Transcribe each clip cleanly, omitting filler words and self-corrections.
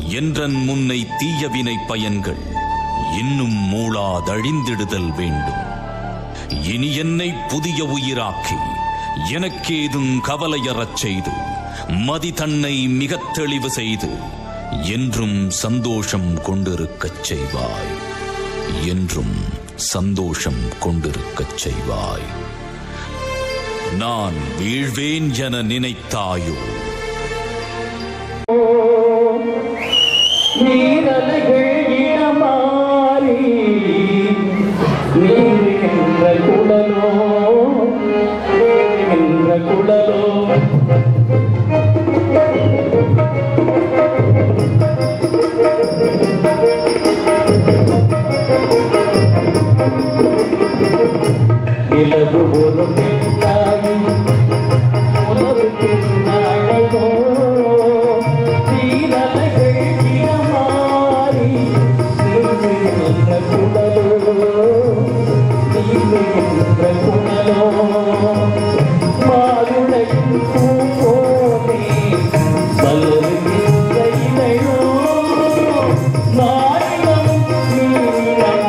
என்றன் முன்னை தீயவினை பயன்கள் இன்னும் மூளாதழிந்திடுதல் வேண்டும். இனி என்னை புதிய உயிராக்கி எனக்கேதும் கவலையறச் செய்து மதி தன்னை மிகத் தெளிவு செய்து என்றும் சந்தோஷம் கொண்டிருக்கச் செய்வாய். என்றும் சந்தோஷம் கொண்டிருக்கச் செய்வாய். நான் வீழ்வேன் என நினைத்தாயோ? நீரலைகள் இடமாறி நீருகின்ற குடலோ நீருகின்ற குடலோ நிலவு ஒரு பெண்ணாகி உலகுக்கு அழகோ நீரலைகள் இடமாறி நீருகின்ற குடலோ நீருகின்ற குடலோ மாதுளையின் பூ போலே மலருகின்ற இலையோ நாளிடம் நீரிடம்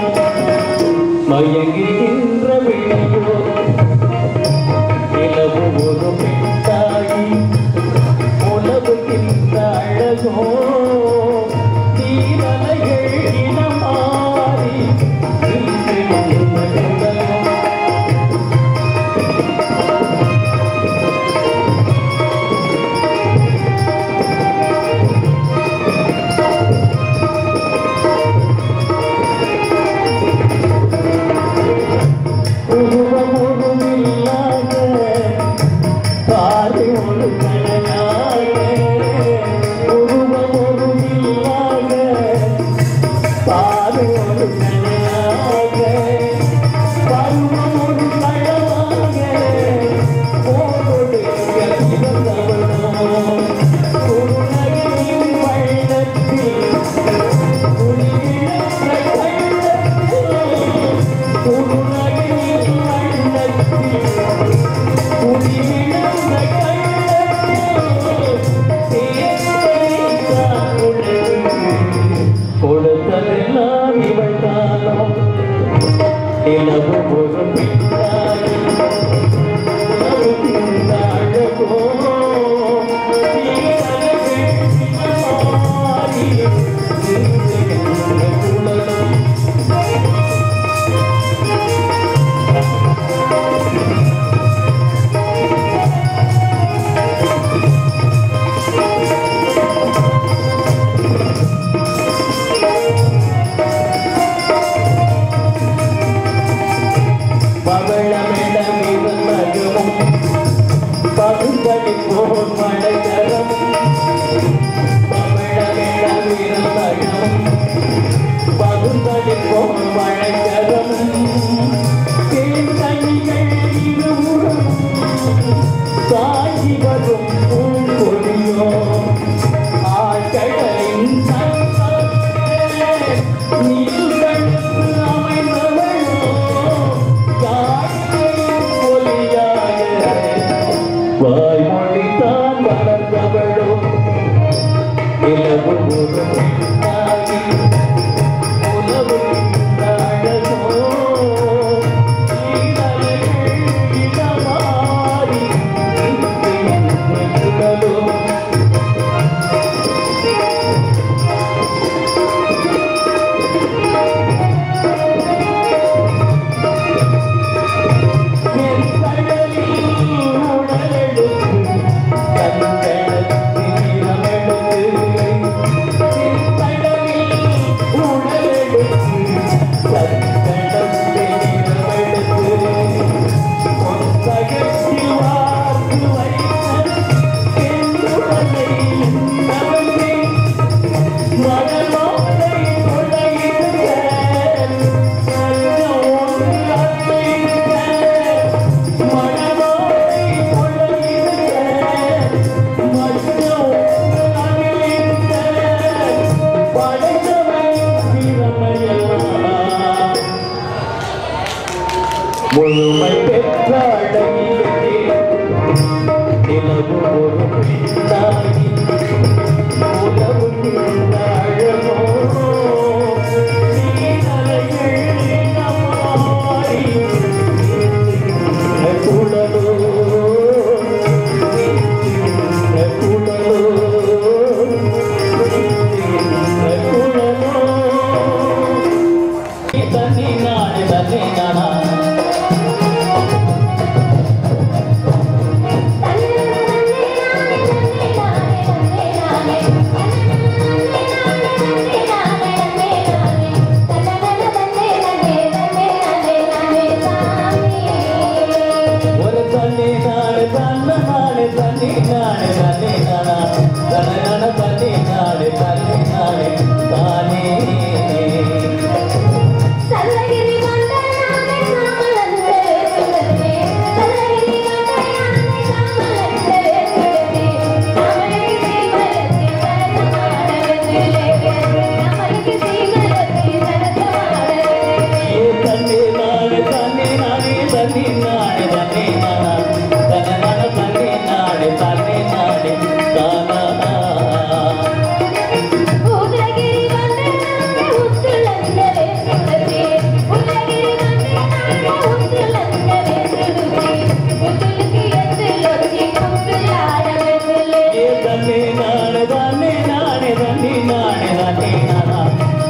மயங்குகின்ற விழியோ நிலவு ஒரு பெண்ணாகி உலகுகின்ற அழகோ நீரலைகள் இனமாறி முழுமை பெற்ற அழகிலே நிலவு ஒரு பெண்ணாகி உலவு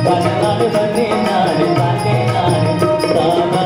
தன்னானே தன்னே நானே தன்னே நானே தானா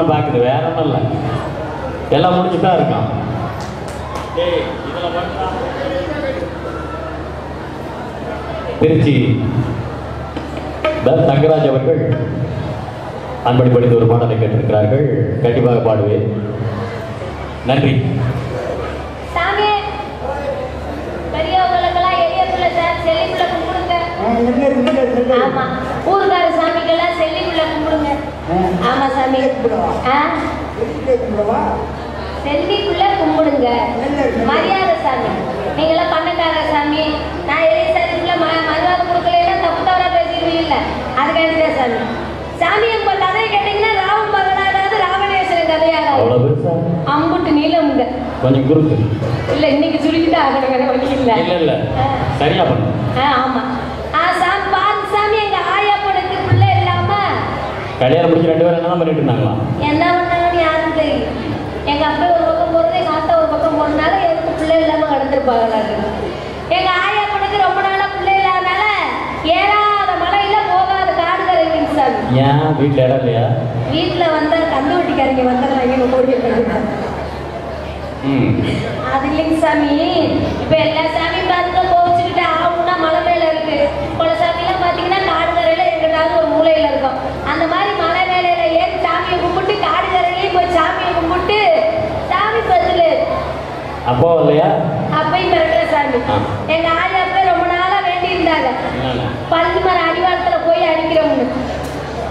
பாக்குது வேற ஒன்றும் இல்லை எல்லாம் முடிச்சுட்டா இருக்கான் திருச்சி தங்கராஜ் அவர்கள் அன்படி படித்த ஒரு பாடலை கேட்டிருக்கிறார்கள் கண்டிப்பாக பாடுவேன் நன்றி ஊருக்கார சாமிக்கெல்லாம் செல்லிக்குள்ள கும்பிடுங்க. ஆமா சாமி செல்லிக்குள்ள கும்பிடுங்க மரியாதை சாமி. நீங்களாம் பண்ணக்கார சாமி நான் எலிசாரிக்குள்ள மரியாதை கொடுக்கலன்னா தப்பு தவறா பேசிடுவீங்கல்ல அதுக்காக சாமி. சாமி உங்க கதையை கேட்டீங்கன்னா ராவன் மகனாவது ராவணேஸ்வரன் கதையாக அம்புட்டு நீளமுங்க கொஞ்சம் குறுக்கு இல்ல இன்னைக்கு சுருக்கிட்டு ஆகணும் வேற வழி இல்ல இல்ல சரியா பண்ணு. ஆமா சாமி எங்க ஆயா பொண்ணுக்கு பிள்ளை இல்லாம கல்யாணம் முடிச்சு 2 பேரும் என்னதான் பண்ணிட்டு இருந்தாங்களா? என்ன பண்ணாங்கன்னு யாரும் தெரியும். எங்க அப்பா ஒரு பக்கம் போறது எங்க அத்தா ஒரு பக்கம் போறதுனால எனக்கு பிள்ளை இல்லாம கடந்துருப்பாங்க. எங்க ஆயா பொண்ணுக்கு ரொம்ப நாளா பிள்ளை இல்லாதனால ஏறாத மலையில போகாத காடு கரைங்க சாமி. ஏன் வீட்டுல இடம் இல்லையா? வீட்டுல வந்தா கந்து வட்டிக்காரங்க வந்துடுறாங்க ஓடி இருக்காங்க. அது இல்லைங்க சாமி. இப்ப எல்லா சாமியும் பார்த்துட்டு கோவிச்சுக்கிட்டு ஆகும்னா மலை மேல இருக்கு. பல சாமியெல்லாம் பாத்தீங்கன்னா காடு கரையில எங்கிட்டாவது ஒரு மூலையில இருக்கும். அந்த மாதிரி மலை மேலையில ஏறி சாமியை கும்பிட்டு காடு கரையிலையும் போய் சாமியை கும்பிட்டு சாமி பதில் அப்போ இல்லையா அப்பையும் பிறக்கிற சாமி. எங்க ஆயா போய் ரொம்ப நாளா வேண்டி இருந்தாங்க பள்ளி மரம் அடிவாரத்துல போய் அடிக்கிறவங்க.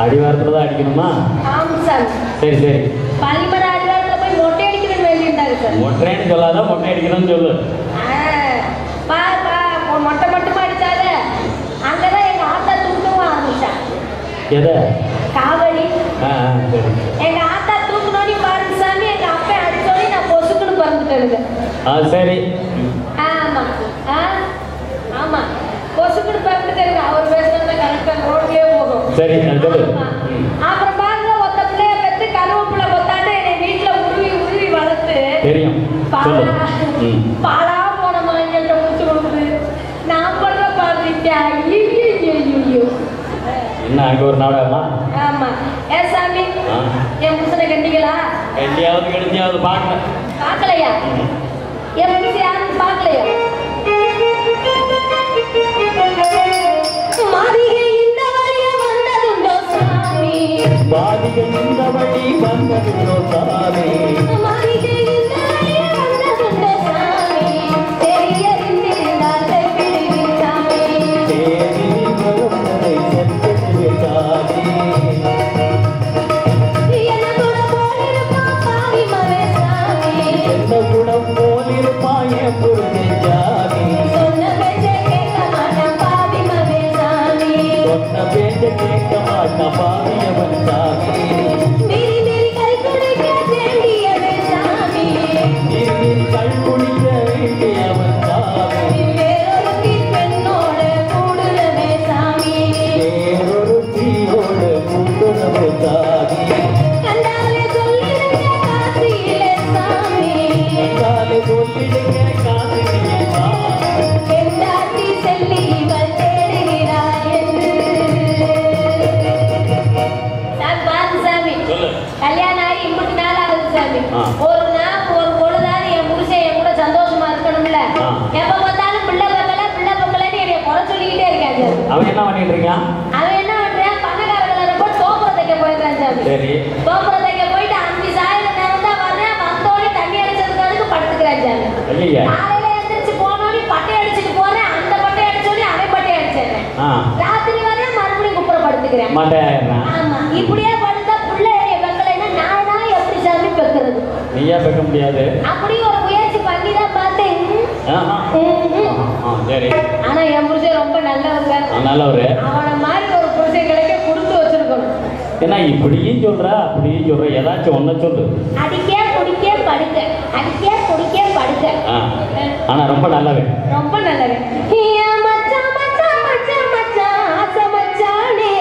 அடிவாரத்துல தான் அடிக்கணுமா? ஆமா சாமி. சரி சரி பள்ளி மரம் அடிவாரத்துல போய் மொட்டை அடிக்கணும்னு வேண்டி இருந்தாங்க சார். மொட்டைன்னு சொல்லாத மொட்டை அடிக்கணும்னு சொல்லு. மொட்டை மட்டுமா அடிச்சாங்க அங்கதான் எங்க ஆத்தா தூக்கவும் ஆரம்பிச்சா. எதை? காவடி. சரி எங்க ஆத்தா தூக்கணும்னு பாருங்க சாமி. எங்க அப்பா அடிச்சோடனே நான் பொசுக்குன்னு பறந்துட்டேனுங்க. சரி ஆமா ஆமா பொசுக்குன்னு பறந்துட்டேனுங்க. அவர் பேசுறத கரெக்டா ரோட்லயே போகும். சரி அப்புறம் பாருங்க ஒத்த பிள்ளைய பெற்று கருவேப்பிலை கொத்தாண்டு என்னை வீட்டுல உருவி வளர்த்து தெரியும் பாலா போன மாதிரி முடிச்சு கொடுக்குது. நான் பண்ற பாருங்க என்ன அங்க ஒரு நாடகமா? ஆமா ஏன் சாமி என் புருஷனை கண்டிங்களா? கண்டியாவது கடிஞ்சாவது பார்க்கல பார்க்கலையா? என் புருஷன் யாரும் பார்க்கலையா? மாளிகை இந்த வழிய வந்ததுண்டோ சாமி? மாளிகை இந்த வழி வந்ததுண்டோ சாமி? மாளிகை இந்த வழிய வந்ததுண்டோ சாமி? தெரியறிந்திருந்தால் கைப்பிடிவில் சாமி. தேவி வருவதை சென்று சாமி. என்ன குணம் போலிருப்பா பாவி மவே சாமி. என்ன குணம் போலிருப்பாய புரிஞ்ச சாமி. சொன்ன பேச்சை கேட்க மாட்டான் பாவி மவே சாமி. சொன்ன பேச்ச கேட்க மாட்டான் பாவியவன் சாமி. மீறி மீறி கை குடிக்க வேண்டியவே சாமி. மீறி மீறி கை குடிக்க வேண்டியவன் சாமி. வேறொரு பெண்ணோட கூடுதவே சாமி. வேறொரு தீயோடு கூட்டுறவு சாமி. கண்டாலே சொல்லிடுங்க காசியிலே சாமி. கண்டாலே சொல்லிடுங்க காசியிலே சாமி. பெண்டாட்டி செல்லி இவள் தேடுகிறாள் என்று. சாமி பாருங்க சாமி. கல்யாணம் ஆகி 30 நாள் ஆகுது சாமி. ஒரு நாள் ஒரு பொழுதாவது என் புருஷன் என் கூட சந்தோஷமா இருக்கணும்ல. எப்ப பார்த்தாலும் பிள்ளை பக்கலன்னு என்னைய குறை சொல்லிக்கிட்டே இருக்காங்க. அவன் என்ன பண்ணிட்டு இருக்கான்? அவன் என்ன பண்றான்? பணக்காரங்களை போய் தோப்புற தைக்க போயிடுறான் சாமி. சரி தோப்புற தைக்க போயிட்டு 5 சாயல நேரம் தான் வர்றேன். வந்தோடனே தண்ணி அடிச்சதுக்கு ஐயா காலையில எந்திரிச்சு போனோடனே பட்டை அடிச்சுட்டு போறேன், அந்த பட்டை அடிச்சோடனே அவன் பட்டை அடிச்சிடுறேன். ராத்திரி வரை மறுபடியும் குப்புறப்படுத்துக்கிறேன். ஆமா, இப்படியே படுத்தா புள்ள வெக்கலைன்னா நான் எப்படி சாமி பெக்கிறது? நீயா பெக்க முடியாது. அப்படி ஒரு முயற்சி பண்ணி தான் பார்த்தேன். சரி. ஆனா என் புருஷன் ரொம்ப நல்லவங்க. நல்லவரு. அவனை மாதிரி ஒரு புருஷன் கிடைக்க கொடுத்து வச்சிருக்கணும். ஏன்னா இப்படியும் சொல்ற அப்படியும் சொல்ற, ஏதாச்சும் ஒன்ன சொல்லு. அடிக்க குடிக்க படுக்க, அடிக்க குடிக்க படுக்க. ஆனா ரொம்ப நல்லவன். ரொம்ப நல்லவன். மச்சான் மச்சான் மச்சான் மச்சான் ஆசை மச்சானே,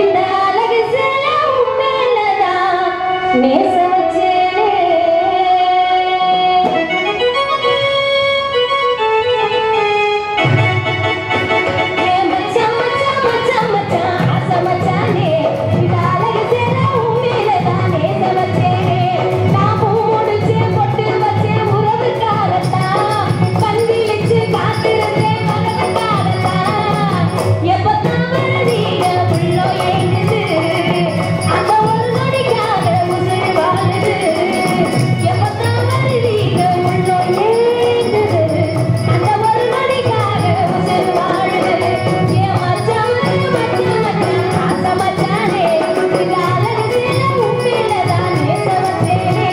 இந்த அழகு சேல உண்மையிலதான் நேச வச்சேனே. மச்சான் மச்சான் மச்சான் மச்சான் ஆசை மச்சானே, இந்த அழகு சேல உண்மையிலதான் நேச வச்சேனே. நான் பூ முடிச்சு பொட்டு வச்சு உறவுக்காகத்தான், கல்வி வச்சு காத்திருந்தேன் மகனுக்காகத்தான். எப்பத்தான் வருவீங்க உள்ளோ ஏங்குது, அந்த ஒரு நொடிக்காக உசுறு வாழுது. எப்பத்தான் வருவீங்க உள்ளோ ஏங்குது, அந்த ஒரு நொடிக்காக உசுறு வாழுது. என் மச்சான் மச்சான் மச்சான் ஆசை மச்சானே, இந்த அழகு சேல உண்மையிலதான் நேச வச்சேனே.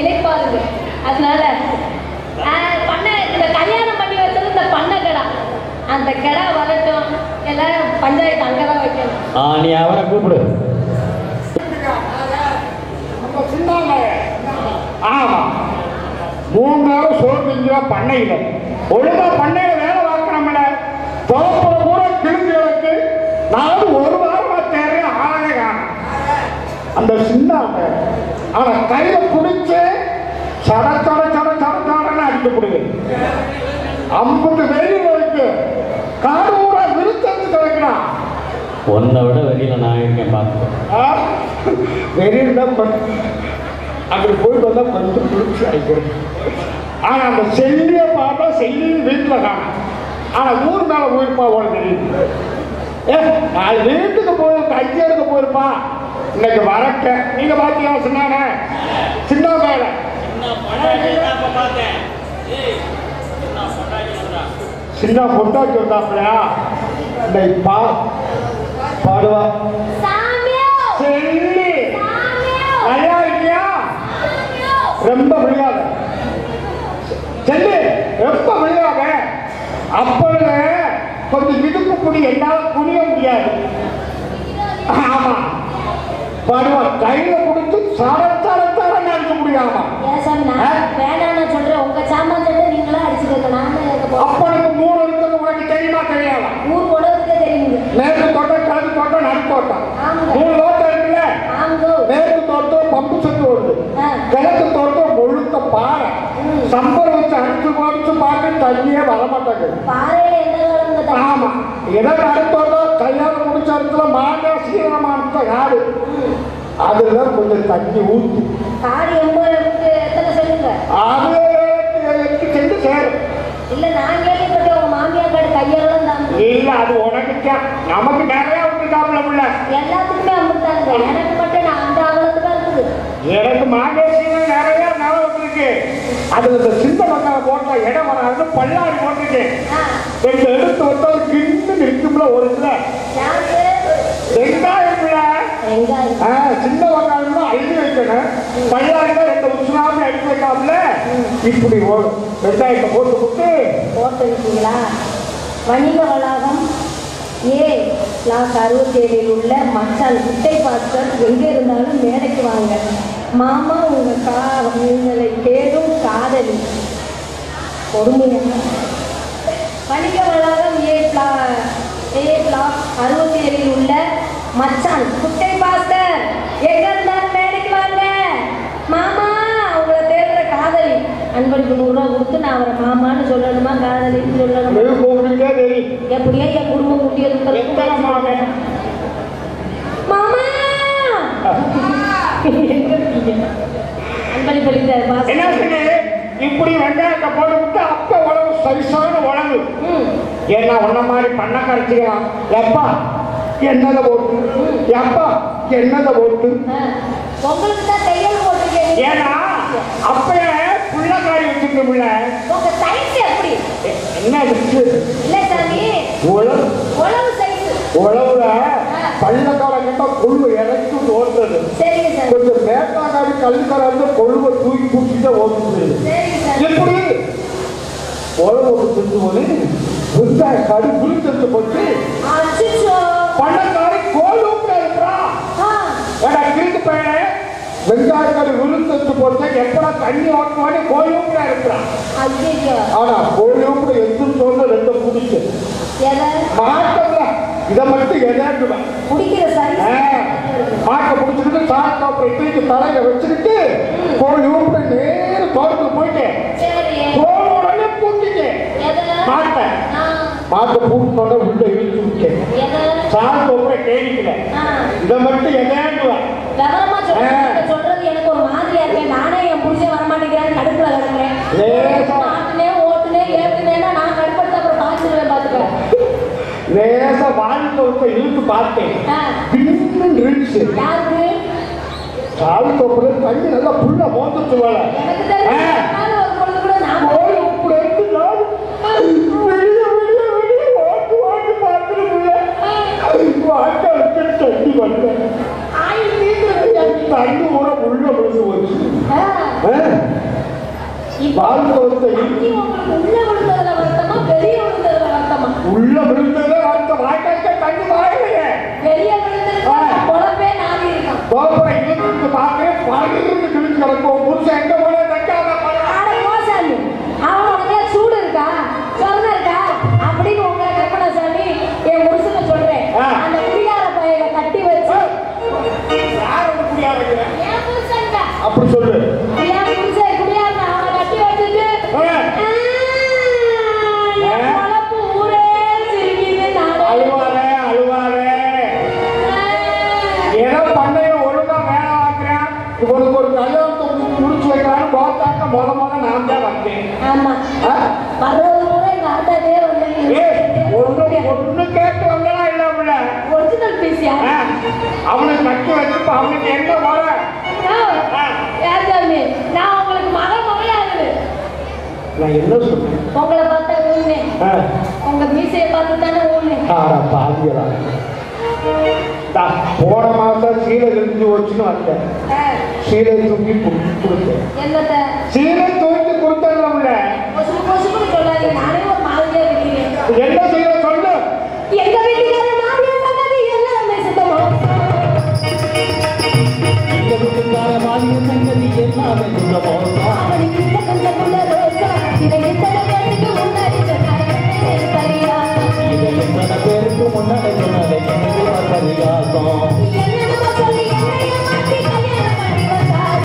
இழைப்பாருங்க. அதனால பண்ணை இந்த கல்யாணம் பண்ணி வச்சது இந்த பண்ணை கடை, அந்த கடை வரட்டும், எல்லாரும் பஞ்சாயத்து அங்கதான் வைக்கணும். நீ அவரை கூப்பிடு. ஆமா, 3 நாள் சோறு பண்ணையில ஒழுங்கா பண்ணையில வேலை பார்க்கணும்ல. தோப்புல கூட கிழிஞ்சு வச்சு நான் 1 வாரமா தேர்றேன், ஆளே காணும். அந்த சின்ன அவனை கையில பிடிச்சு சட சட சட சட சடன்னு அடிக்க முடியுது. 50 வெயில் இருக்கு, காடு ஊரா விருத்தத்து கிடைக்கிறான். உன்னை விட வெளியில நான் இருக்கேன் பார்த்து. வெயில் தான் அப்படி போயிட்டு வந்தா கொஞ்சம் குளிர்ச்சி ஆகிக்கிறேன். ஆனா அந்த செல்லியை பார்த்தா செல்லியும் வீட்டில் காணும். ஆனா ஊர் மேல போயிருப்பா உனக்கு தெரியுது. நாலு வீட்டுக்கு போயிருப்பா, ஐயா எடுக்க போயிருப்பா. இன்னைக்கு வரக்க நீங்க பாத்தீங்க சொன்னானே சின்ன மேல சின்ன பொட்டாச்சு வந்தாப்லையா இன்னைக்கு பாடுவா. செல்லி நல்லா இருக்கியா? ரொம்ப விளையாத செல்லி, ரொம்ப விளையாத. அப்பொழுது கொஞ்சம் இடுப்பு புடி என்னால புரிய முடியாது. ஆமா பாடுவா, கையில கொடுத்து சரச்சாரச்சார அடிக்க முடியாமா? சொல்றேன் உங்க சாமான் நீங்களா அடிச்சுக்க. அப்பனுக்கு 3 இருக்கிறது உனக்கு தெரியுமா தெரியாதா? ஊர் உலகத்துக்கே தெரியுங்க. மேற்கு தோட்டம், கிழக்கு தோட்டம், நடுத்தோட்டம் 3 தோட்டம் இருக்குல்ல. மேற்கு தோட்டம் பம்பு செட்டு வருது, கிழக்கு தோட்டம் முழுக்க பாறை. சம்பரம் வச்சு அடிச்சு பார்த்து தண்ணியே வரமாட்டாங்க. ஆமா, எதாவது அடுத்தோட்டம் கல்யாணம் முடிச்ச இடத்துல மாங்கா சீரமான காடு, அதுல கொஞ்சம் தண்ணி ஊற்றி காடு எத்தனை சொல்லுங்க. அது 8 செண்டு சேரும். இல்ல நான் கேள்விப்பட்டேன் உங்க மாமியார் காடு கையெல்லாம் தான். இல்ல அது உனக்கு நமக்கு நிறைய விட்டுட்டாப்ல உள்ள எல்லாத்துக்குமே அமுட்டாங்க. எனக்கு மட்டும் நான் அந்த அகலத்துக்கு இருக்குது. எனக்கு மாங்கேசியில நிறைய நிலம் இருக்கு. அதுல இந்த சின்ன மக்கால போட்டா இடம் வராது, பல்லாரி போட்டுருக்கு. எங்க எடுத்து வந்தா கிண்டு நிற்கும்ல ஒரு சில வெங்காயம் சின்ன வெங்காயம் தான் அள்ளி வைக்கணும். பல்லாரில 2 உசுனாமி அடிச்சு வைக்காமல இப்படி வெங்காயத்தை போட்டு போட்டு இருக்கீங்களா? வணிக வளாகம் பிளாக் 67 உள்ள மச்சான் குட்டை பாஸ்டர் எங்க இருந்தாலும் மேடைக்கு வாங்க. மாமா உங்களை தேடும் காதலி பொறுமையாக. வணிக வளாகம் பிளாக் 67 உள்ள மச்சான் குட்டை பாஸ்டர் எங்க இருந்தாலும் மேடைக்கு வாங்க. மாமா உங்களை தேடுற காதலி. அன்பளிப்பு 100 ரூபா கொடுத்து நான் அவரை மாமான்னு சொல்லணுமா காதலின்னு சொல்லணுமா? எப்படியா என் குடும்பம் குட்டியது மாமா இப்படி வெங்காயத்தை போட்டு அப்ப உழவு சரிசான உழவு. ஏன்னா உன்ன மாதிரி பண்ண கரைச்சிக்கலாம். எப்பா என்னதை போட்டு, எப்பா என்னதை போட்டு. உங்களுக்கு தான் தையல் போட்டுருக்கேன். ஏன்னா அப்பயே புள்ளக்காரி வச்சுட்டு புள்ள உங்க சைஸ் எப்படி என்ன இல்ல சாமி உழவு சைஸ் உழவுல பள்ளக்கார கிட்ட கொழுவை இறக்கி ஓடுறது. கொஞ்சம் மேற்காக்காரி கல்லுக்கார வந்து கொழுவை தூக்கி தூக்கிட்டு ஓடுறது. எப்படி உழவு செஞ்சு போது வெங்காய காடு புளிச்சத்து போட்டு பள்ளக்காரி கோல் ஊப்பிட இருக்கிறா. ஏடா கிழக்கு பையனை வெங்காயக்காரி விழுந்தத்து போட்டு எப்படா தண்ணி ஓட்டுவானே கோல் ஊப்பிட இருக்கிறான். ஆனா கோல் ஊப்பிட எதுன்னு சொல்ல 2 பிடிச்சு மாட்டம்ல இதை மட்டும் எதாண்டுவேன் மாட்டை பிடிச்சிக்கிட்டு சாப்பிட்டு தலையில வச்சுக்கிட்டு கோல் ஊப்பிட நேர தோட்டத்துக்கு போயிட்டேன். கோல் உடனே பூட்டிட்டேன் மாட்டை பூட்டினோட உள்ள இழுத்து விட்டேன். சாப்பிட்டு ஊப்பிட கேடிக்கல இதை மட்டும் எதாண்டுவேன். சொல்றது எனக்கு ஒரு மாதிரியா இருக்கேன். நானே என் புருஷன் வரமாட்டேங்கிறான்னு கடுப்புல கிடக்குறேன். ஓட்டுனேன் ஏற்றுனேன்னா நான் கடுப்படுத்த அப்புறம் பாத்துருவேன். பாத்துக்கிறேன் லேசா வாழ்க்கை இழுத்து பார்த்தேன். சாவித்தோப்புல தண்ணி நல்லா புள்ள மோந்துச்சு வேலை. தண்ணி கூட உள்ள விழுந்து போச்சு. உள்ள விழுந்தது அடுத்த வாய்க்காக்க தண்ணி வாயிலையே பார்க்கிறேன். பறந்து கிழிச்சு கிடக்கும். புருஷன் எங்க போல சூடு இருக்கா சொன்ன இருக்கா அப்படின்னு உங்க கற்பனை சாமி என் புருஷனை சொல்றேன். அந்த குடியார பையனை கட்டி வச்சு அப்படி சொல்லு. குடியார அவனை கட்டி வச்சுட்டு ஊரே சிரிக்குது. அழுவாரே ஏதோ பண்ணைய ஒழுங்கா வேலை பார்க்கிறேன். இவனுக்கு ஒரு கல்யாணத்தை முடிச்சு வைக்கிறான்னு பார்த்தாக்க முத நான் தான் வந்தேன். ஆமா வர்றது கூட எங்க ஆட்டாவே வந்தீங்க. ஒண்ணு கேட்டு வந்தா இல்ல ஒரிஜினல் பீஸியா அவனை கட்டி வச்சுட்டு அவனுக்கு என்ன வர யாருமே நான் உங்களுக்கு மகளாகுது. நான் என்ன சொல்றேன்? உங்களை பார்த்தா ஊனே உங்க மீசையை பார்த்து தானே ஊனே. பாதியலா போன மாசம் சீலை இருந்து வச்சுன்னு வந்தேன். சீலை தூக்கி கொடுத்தேன். என்னத்த சீலை தூக்கி கொடுத்தேன்ல பொசுக்கு பொசுக்கு சொல்லாதீங்க. நானே ஒரு மாதிரியா இருக்கிறேன். என்ன செய்ய சொல்லு. எங்க வீட்டுக்கார மாமியார் சங்கதி எல்லாமே சுத்தமா. எங்க வீட்டுக்கார மாமியார் சங்கதி எல்லாமே சுத்தமா.